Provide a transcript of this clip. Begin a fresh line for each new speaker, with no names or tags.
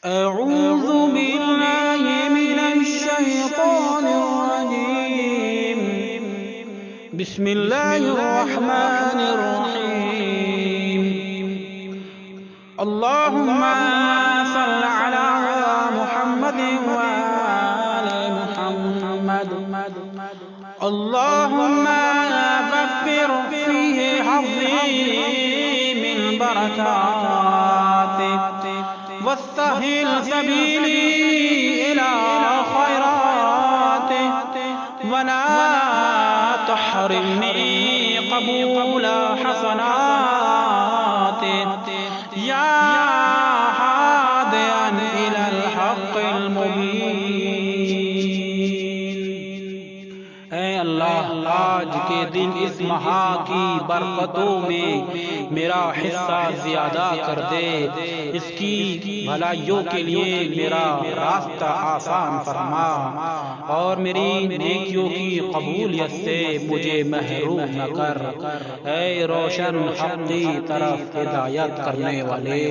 أعوذ بالله من الشيطان الرجيم. بسم الله الرحمن الرحيم. اللهم صل على محمد وآل محمد. اللهم فكر فيه حظي من بركاتك وسهل سبيلي إلى خيراتك ولا تحرمني قبول حسناتك يا هاديا إلى الحق المبين. اے اللہ، آج کے دن اس ماہ کی برکتوں میں میرا حصہ زیادہ کر دے، اس کی بھلائیوں کے لیے میرا راستہ آسان فرما اور میری نیکیوں کی قبولیت سے مجھے محروم نہ کر، اے روشن حق کی طرف ہدایت کرنے والے.